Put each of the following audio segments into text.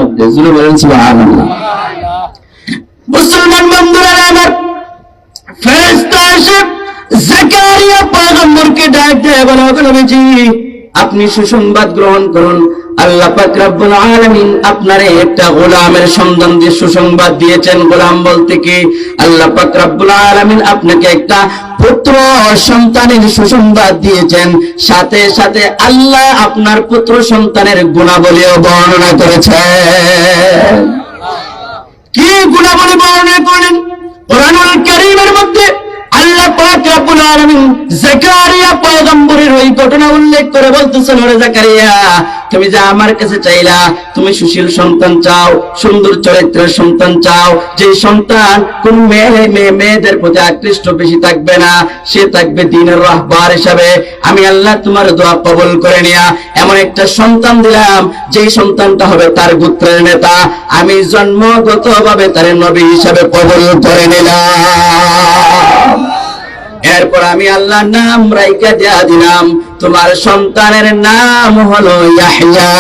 মধ্যে, জুড়ে বলেন সুবহানাল্লাহ। মুসলমান বন্ধুরা আমার, ফেরেশতা এসে জাকারিয়া পয়গম্বরকে ডাক দিয়ে বলে, ওগো নবীজি, আপনি সুসংবাদ গ্রহণ করুন, আল্লাহ পাক রব্বুল আলামিন আপনারে একটা গোলামের সন্ধান দিয়ে সুসংবাদ দিয়েছেন। গোলাম বলতে কি, আল্লাহ পাক রব্বুল আলামিন আপনাকে একটা পুত্র সন্তানের সুসংবাদ দিয়েছেন, সাথে সাথে আল্লাহ আপনার পুত্র সন্তানের গুণাবলীও বর্ণনা করেছেন। কি গুণাবলী বর্ণনা করেন? কোরআনুল কারীমের মধ্যে আল্লাহ পাক রব্বুল আলামিন জাকারিয়া পয়গম্বরের ওই ঘটনা উল্লেখ করে বলতেছেন, ওরে জাকারিয়া, তুমি যে আমার কাছে চাইলা, তুমি সুশীল সন্তান চাও, সুন্দর চরিত্রের সন্তান চাও, যে সন্তান কোন মেয়েদের প্রতি আকৃষ্ট বেশি থাকবে না, সে থাকবে দ্বীনের রাহবার হিসাবে, আমি আল্লাহ তোমার দোয়া কবুল করে নিয়া এমন একটা সন্তান দিলাম, যেই সন্তানটা হবে তার গোত্রের নেতা, আমি জন্মগতভাবে তার নবী হিসাবে কবুল করে নিলাম। এরপর আমি আল্লাহর নাম রাইখা দিয়া দিলাম, তোমার সন্তানের নাম হলো ইয়াহইয়া।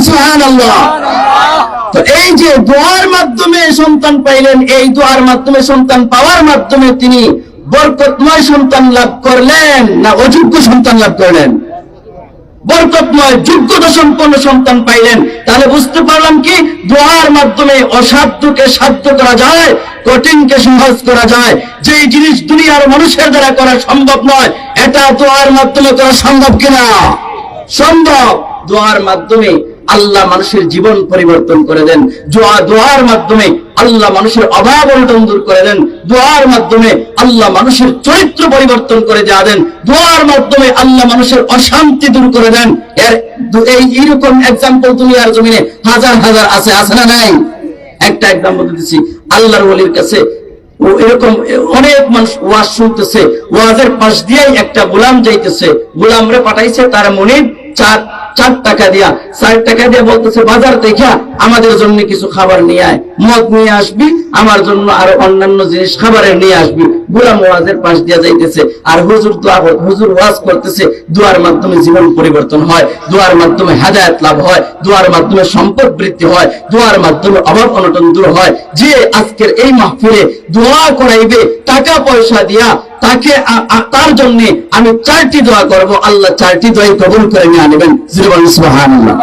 সুবহানাল্লাহ। তো এই যে দোয়ার মাধ্যমে সন্তান পাইলেন, এই দোয়ার মাধ্যমে সন্তান পাওয়ার মাধ্যমে তিনি বরকতময় সন্তান লাভ করলেন না অযোগ্য সন্তান লাভ করলেন? বরকতময় যোগ্যতা সম্পন্ন সন্তান পাইলেন। তাহলে বুঝতে পারলাম কি, দোয়ার মাধ্যমে অসাধ্যকে সাধ্য করা যায়, কঠিনকে সহজ করা যায়। যে জিনিস দুনিয়ার মানুষের দ্বারা করা সম্ভব নয়, এটা দোয়ার মাধ্যমে করা সম্ভব কিনা? সম্ভব। দোয়ার মাধ্যমে আল্লাহ মানুষের জীবন পরিবর্তন করে দেন, দোয়ার মাধ্যমে আল্লাহ মানুষের অভাব অনটন দূর করে দেন, দোয়ার মাধ্যমে আল্লাহ মানুষের চরিত্র পরিবর্তন করে দেয়া দেন, দোয়ার মাধ্যমে আল্লাহ মানুষের অশান্তি দূর করে দেন। এইরকম এক্সাম্পল দুনিয়ার জমিনে হাজার হাজার আছে, আছে না নাই? একটা এক্সাম্পল দিতেছি, আল্লাহর ওলির কাছে এরকম অনেক মানুষ ওয়াজ শুনতেছে, ওয়াজের পাশ দিয়েই একটা গোলাম যাইতেছে, গোলামরে পাঠাইছে তার মনিব 4 টাকা দিয়া, 4 টাকা দিয়ে বলতেছে, বাজার থেকে আমাদের জন্য কিছু খাবার নিয়ে আয়, মদ নিয়ে আসবি, আমার জন্য আরো অন্যান্য জিনিস খাবারের নিয়ে আসবি। গোলাম ওয়াজের পাশ দিয়া যাইতেছে, আর হুজুর দোয়া, হুজুর ওয়াজ করতেছে। দোয়ার মাধ্যমে জীবন পরিবর্তন হয়, দোয়ার মাধ্যমে হেদায়েত লাভ হয়, দোয়ার মাধ্যমে সম্পদ বৃদ্ধি হয়, দোয়ার মাধ্যমে অভাব অনটন দূর হয়। যে আজকের এই মাহফিলে দোয়া করাইবে টাকা পয়সা দিয়া, তাকে তার জন্য আমি 4টি দোয়া করব, আল্লাহ 4টি দোয়াই কবুল করে নিয়ে আনবেন। সুবহানাল্লাহ।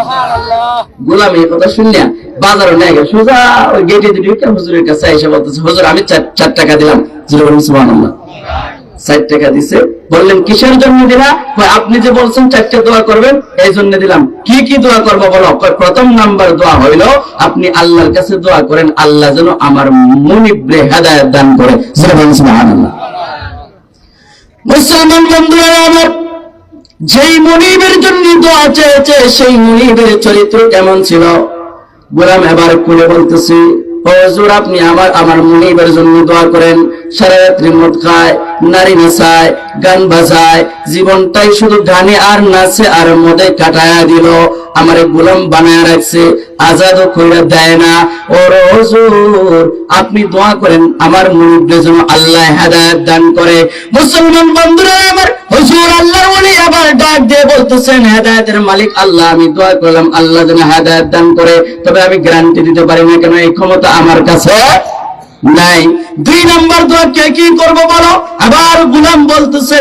গোলাম এই কথা শুনলে বাজারে নিয়ে গেল, সোজা ওই গেটে দিকে হুজুরের কাছে এসে বলতেছে, হুজুর আমি 4 টাকা দিলাম। সুবহানাল্লাহ। 4 টাকা দিছে। বললেন কিসের জন্য দিলা? আপনি যে বলছেন 4টা দোয়া করবেন, এই জন্য দিলাম। কি কি দোয়া করব বলো? প্রথম নাম্বার দোয়া হইল, আপনি আল্লাহর কাছে দোয়া করেন, আল্লাহ যেন আমার মুনিবরে হেদায়েত দান করে। সুবহানাল্লাহ। মুসলমান বন্ধুরা আমার, যেই মুনিবের জন্য দোয়া চেয়েছে, সেই মুনিবের চরিত্র কেমন ছিল? গোলাম এবার খুলে বলতেছি, হুজুর আপনি আমার মুনিবের জন্য দোয়া করেন, সারা রাত্রি মদ খায়, নারী নাচায়, গান বাজায়, জীবনটাই শুধু গানে আর নাচে আর মদে কাটায়া দিল, আমারে গোলাম বানায় রাখছে, আজাদও কইরা দেয় না। ও হুজুর আপনি দোয়া করেন আমার মুনিবরে যেন আল্লাহ হেদায়েত দান করে। মুসলমান বন্ধুরা আমার, হুজুর আল্লাহর ওলি আবার ডাক দিয়ে বলতেছেন, হেদায়েতের মালিক আল্লাহ, আমি দোয়া করলাম আল্লাহ যেন হেদায়েত দান করে, তবে আমি গ্যারান্টি দিতে পারি না, কেন এই ক্ষমতা আমার কাছে নাই। 2 নাম্বার দোয়া কে কি করবো বলো? আবার গোলাম বলতেছে,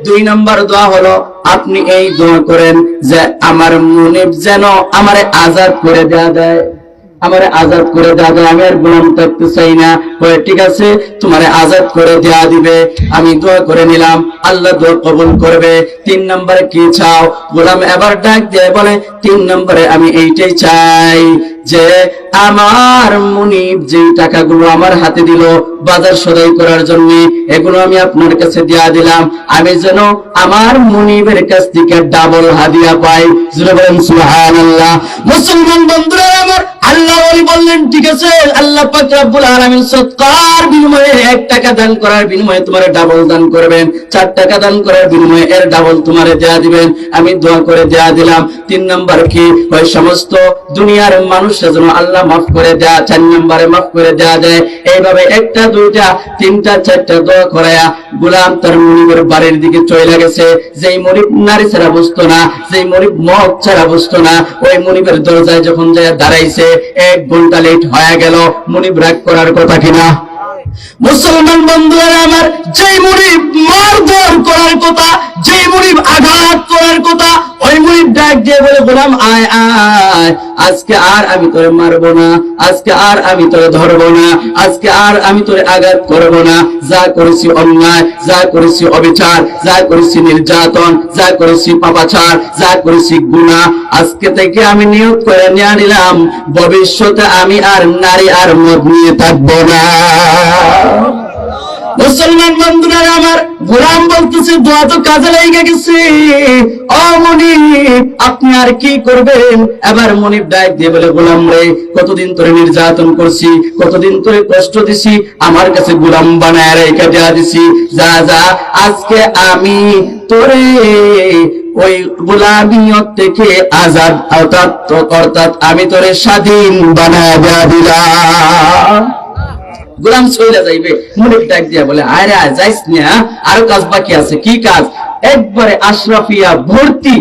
2 নাম্বার দোয়া হলো, আপনি এই দোয়া করেন যে আমার মুনিব যেন আমারে আজাদ করে দেয়া দেয়, আমারে আজাদ করে দেয়া দেয়, আমি আর গোলাম থাকতে চাই না। ঠিক আছে, তোমারে আজাদ করে দেয়া দিবে। আমি দোয়া করে নিলাম, আল্লাহ দোয়া কবুল করবে। 3 নম্বরে কি চাও? গোলাম এবার ডাক দিয়ে বলে, 3 নম্বরে আমি এইটাই চাই যে আমার মুনিব যে টাকাগুলো আমার হাতে দিল বাজার সদাই করার জন্য, এগুলো আমি আপনার কাছে দিয়া দিলাম, আমি যেন আমার মুনিবের কাছ থেকে ডাবল হাদিয়া পাই। সুবহানাল্লাহ। মুসলমান বন্ধুরা আমার, আল্লাহ ওলি বললেন ঠিক আছে, আল্লাহ পাক রব্বুল আলামিন সদকার বিনিময়ে 1 টাকা দান করার বিনিময়ে তোমারে ডাবল দান করবেন, 4 টাকা দান করার বিনিময়ে এর ডাবল তোমারে দেয়া দিবেন। আমি দোয়া করে দেয়া দিলাম। 3 নাম্বার কি, ওই সমস্ত দুনিয়ার মানুষের জন্য আল্লাহ মাফ করে দেয়া, 4 নম্বরে মাফ করে দেয়া যায়। এইভাবে 1টা 2টা 3টা 4টা দোয়া করায়া গোলাম তার মুনিবের বাড়ির দিকে চলে গেছে। যেই মুনিব নারী ছাড়া বুঝতো না, যেই মুনিব মদ ছাড়া বুঝতো না, ওই মুনিবের দরজায় যখন যায় দাঁড়াইছে, 1 ঘন্টা লেট হয়ে গেল। মুনিব রাগ করার কথা কিনা? মুসলমান বন্ধুরা আমার, যেই মুনিব মারধর করার কথা, যেই মুনিব আঘাত করার কথা, ওই মুনিব ডাক দিয়ে বলে গোলাম আয় আয়, আজকে আর আমি তোরে মারবো না, আজকে আর আমি তোরে ধরবো না, আজকে আর আমি তোরে আঘাত করবো না। যা করেছি অন্যায়, যা করেছি অবিচার, যা করেছি নির্যাতন, যা করেছি পাপাচার, যা করেছি গুনাহ, আজকে থেকে আমি নিয়ত করে নিয়ে নিলাম ভবিষ্যতে আমি আর নারী আর মদ নিয়ে থাকবো না। মুসলমান বন্ধুরা আমার, গোলাম বলতেছে দোয়া তো কাজে লেগে গেছে। ও মুনিব, আপনি আর কি করবেন? এবার মুনিব ডাক দিয়ে বলে গোলাম রে, কতদিন তোরে নির্যাতন করছি, কতদিন তোরে কষ্ট দিছি, আমার কাছে গোলাম বানায় রেখে দেয়া দিছি, যা যা আজকে আমি তোরে ওই গোলামিয়ত থেকে আজাদ, অর্থাৎ আমি তোরে স্বাধীন বানায় দেয়া দিলাম। গোলাম চলে যাইবে, মুনিব ডাক দিয়া বলে আরে আয় যাইস না, আরো কাজ বাকি আছে। কি কাজ? একবারে আশরাফিয়া ভর্তি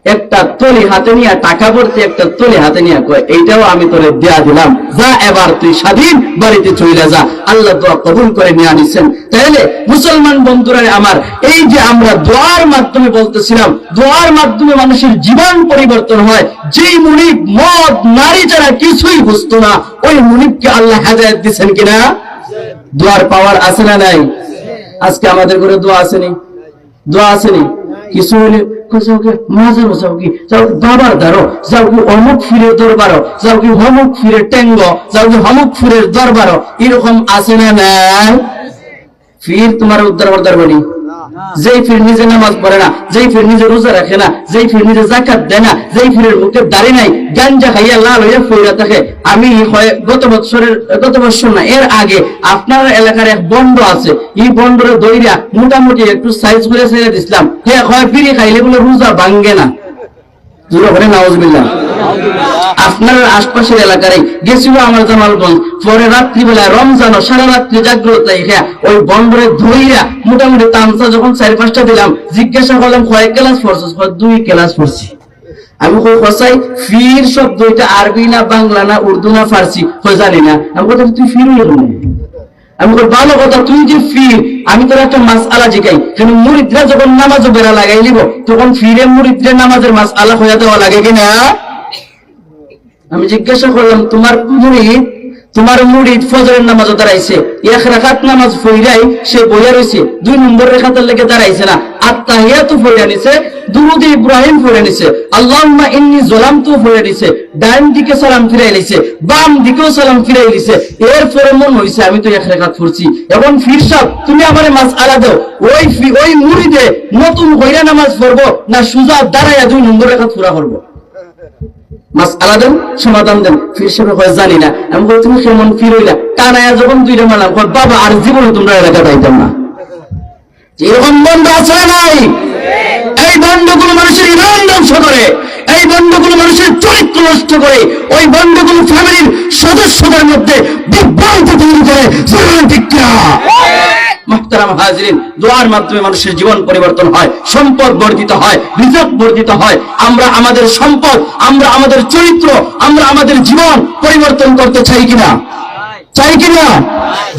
একটা তলি হাতে নিয়ে, টাকা ভর্তি একটা তলি হাতে নিয়ে কয় এইটাও আমি তোরে দেয়া দিলাম, যা এবার তুই স্বাধীন বাড়িতে চলে যা। আল্লাহ দোয়া কবুল করে নিয়ে আনিছেন। তাহলে মুসলমান বন্ধুরা আমার, এই যে আমরা দোয়ার মাধ্যমে বলতেছিলাম, দোয়ার মাধ্যমে মানুষের জীবন পরিবর্তন হয়। যেই মুনিব মদ নারী ছাড়া কিছুই বুঝতো না, ওই মুনিবকে আল্লাহ হেদায়েত দিচ্ছেন কিনা? দোয়ার পাওয়ার আছে না নাই? আজকে আমাদের ঘরে দোয়া আসেনি, দোয়া আসেনি, কিছু হলে মাঝারো যাও কি, যাও বাবার দ্বারো, যাও কি অমুক ফিরে দরবারো, যাও কি হমুক ফিরে টেঙ্গ, যাও কি হমুক ফিরে দরবারো, এরকম আছে না নাই? ফির তোমার উদ্ধার উদ্ধার বলি, যেই ফির নিজে নামাজ পড়ে না, যেই ফির নিজে রোজা রাখে না, যেই ফির নিজে জাকাত দেয় না, যেই ফিরের মুখে দাড়ি নাই, গাঞ্জা খাইয়া লাল হইয়া ফইরা থাকে। আমি গত বছর না এর আগে আপনার এলাকার এক বন্ড আছে, এই বন্ডরে দইরা মোটামুটি একটু সাইজ করে ছেড়ে দিছিলাম, হ্যাঁ হয় ফিরি খাইলে বলে রোজা ভাঙ্গে না। নাউজুবিল্লাহ। আপনার আশপাশের এলাকায় গেছিল আমার জামালগঞ্জ, পরে রাত্রিবেলা রমজান সারা রাত্রি জাগ্রত, ওই বন্দরে ধইরা মোটামুটি তামসা যখন 4-5টা দিলাম, জিজ্ঞাসা করলাম কয়েক ক্লাস পড়ছিস? 2 ক্লাস পড়ছি। আমি কই খসাই ফির শব্দ এটা আরবি না বাংলা না উর্দু না ফার্সি কই জানি না। আমি কই তুই ফির হইল না? আমি কই ভালো কথা, তুই যে ফির, আমি তোর একটা মাসআলা জিগাই, কারণ মুরিদরা যখন নামাজ বেরা লাগাই লিব তখন ফিরে মুরিদরা নামাজের মাসআলা হইয়া দেওয়া লাগে কিনা? আমি জিজ্ঞাসা করলাম তোমার মুরিদ ফজরের নামাজও দাঁড়াইছে, 1 রাকাত নামাজ পড়াই সে বইয়া রইছে, 2 নম্বর রাকাতের লেগে দাঁড়াইছে না, আত্তাহিয়াতু পড়া নিছে, দুরূদ ইব্রাহিম পড়া নিছে, আল্লাহুম্মা ইন্নী যালামতু পড়া নিছে, ডান দিকে সালাম ফিরাই লিছে, বাম দিকেও সালাম ফিরাই লিছে। এরপরে মন হইছে আমি তো 1 রাকাত পড়ছি, এবং ফির সাহেব তুমি আমারে মাসআলা দাও, ওই মুরিদে নতুন কইরা নামাজ পড়বো না সুজা দাঁড়াইয়া 2 নম্বর রাকাত পুরা করব? মাসআলা দেন, সমাধান দেন। ফির সাহেব কয় জানি না। আমি বলি তুমি কেমন ফির হইলা? টানায়া যখন 2টা মারলাম, কয় বাবা আর জীবনে তোমরা এলাকা পাইতাম না। এরকম বন্ধ আছে নাই? এই বন্ধগুলো মানুষের ইমান ধ্বংস করে, এই বন্ধগুলো মানুষের চরিত্র নষ্ট করে, ওই বন্ধগুলো ফ্যামিলির সদস্যদের মধ্যে বিভ্রান্তি তৈরি করে। মুহতারাম হাজিরিন, দোয়ার মাধ্যমে মানুষের জীবন পরিবর্তন হয়, সম্পদ বর্ধিত হয়, রিজক বর্ধিত হয়। আমরা আমাদের সম্পদ, আমরা আমাদের চরিত্র, আমরা আমাদের জীবন পরিবর্তন করতে চাই কিনা? চাই কিনা?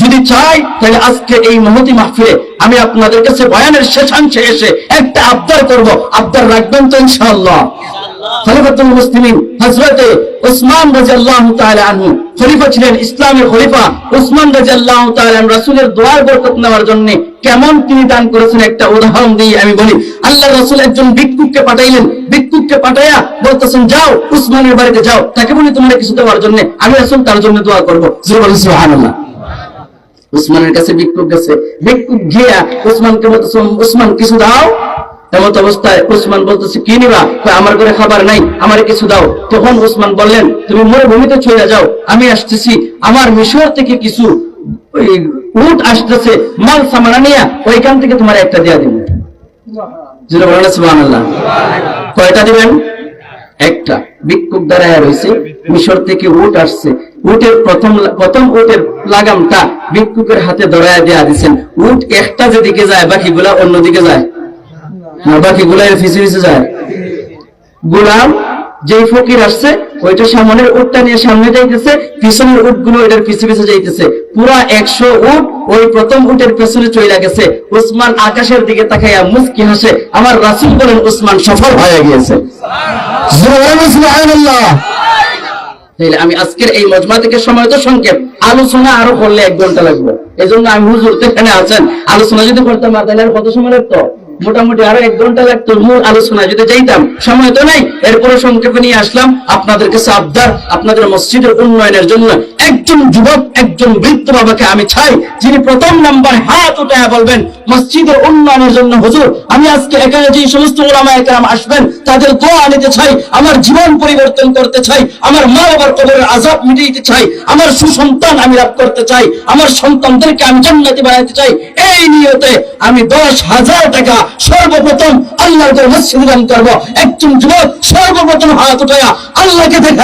যদি চাই তাহলে আজকে এই মহতি মাহফিলে আমি আপনাদের কাছে বয়ানের শেষাংশে এসে একটা আবদার করব, আবদার রাখবেন তো ইনশাআল্লাহ? খলিফাতুল মুসলিমিন হযরতে উসমান রাদিয়াল্লাহু তাআলা আনহু খলিফা ছিলেন, ইসলামের খলিফা উসমান রাদিয়াল্লাহু তাআলা আনহু রাসূলের দোয়ার বরকত নেওয়ার জন্য কেমন তিনি দান করেছেন একটা উদাহরণ দিয়ে আমি বলি। আল্লাহর রাসূল একজন ভিক্ষুককে পাঠাইলেন, ভিক্ষুককে পাঠায়া বলতেছেন যাও উসমানের বাড়িতে যাও, তাকে বলি তোমার কিছু দেওয়ার জন্য, আমি রাসূল তার জন্য দোয়া করব। সুবহানাল্লাহ। উসমানের কাছে ভিক্ষুক গেছে, ভিক্ষুক গিয়া উসমানকে বলতেছে উসমান কিছু দাও। এমত অবস্থায় উসমান বলতেছে, কি নিবা? আমার ঘরে খাবার নাই, আমার কিছু দাও। তখন উসমান বললেন, তুমি মরুভূমিতে চলে যাও, আমি আসতেছি, আমার মিশর থেকে কিছু উট আসতেছে, মাল সামানা নিয়ে ওইখান থেকে তোমার একটা দেয়া দিব। সুবহানাল্লাহ। কয়টা দিবেন? একটা। ভিক্ষুক দাঁড়ায় রয়েছে, মিশর থেকে উট আসছে, উটের প্রথম উটের লাগামটা ভিক্ষুকের হাতে ধরায় দেয়া দিচ্ছেন। উট একটা যেদিকে যায় বাকিগুলা অন্যদিকে যায়, বাকিগুলা পিছে পিছে যায়। গোলাম যেই ফকির আসছে ওইটা সামনের উটটা নিয়ে সামনে যাইতেছে, পিছনের উটগুলো ওইটার পিছে পিছে যাইতেছে। পুরা 100 উট ওই প্রথম উটের পেছনে চলে গেছে। উসমান আকাশের দিকে তাকাইয়া মুস্কি হাসে। আমার রাসূল বলেন, উসমান সফল হয়ে গিয়েছে। সুবহানাল্লাহ। তাহলে আমি আজকের এই মজমা থেকে সময় তো সংক্ষেপ, আলোচনা আরো করলে 1 ঘন্টা লাগবে। এই জন্য আমি হুজুর এখানে আছেন, আলোচনা যদি করতাম তাহলে আর কত সময় লাগতো? মোটামুটি আরো 1 ঘন্টা লাগতো মূল আলোচনা যদি যাইতাম। সময় তো নাই, এরপরে সংক্ষেপে নিয়ে আসলাম। আপনাদের কাছে আবদার, আপনাদের মসজিদের উন্নয়নের জন্য একজন যুবক, একজন বৃদ্ধ বাবাকে আমি চাই, যিনি প্রথম নাম্বার হাত উঠায়া বলবেন মসজিদের উন্নয়নের জন্য, হুজুর আমি আজকে এখানে যে সমস্ত উলামায়ে কেরাম আসবেন তাদের দোয়া নিতে চাই, আমার জীবন পরিবর্তন করতে চাই, আমার মা বাবার কবরের আযাব মিটাইতে চাই, আমার সুসন্তান আমি লাভ করতে চাই, আমার সন্তানদেরকে আমি জান্নাতি বানাতে চাই। এই নিয়তে আমি 10,000 টাকা সর্বপ্রথম আল্লাহর ঘরে মসজিদে দান করব। একজন যুবক সর্বপ্রথম হাত উঠায়া আল্লাহকে দেখা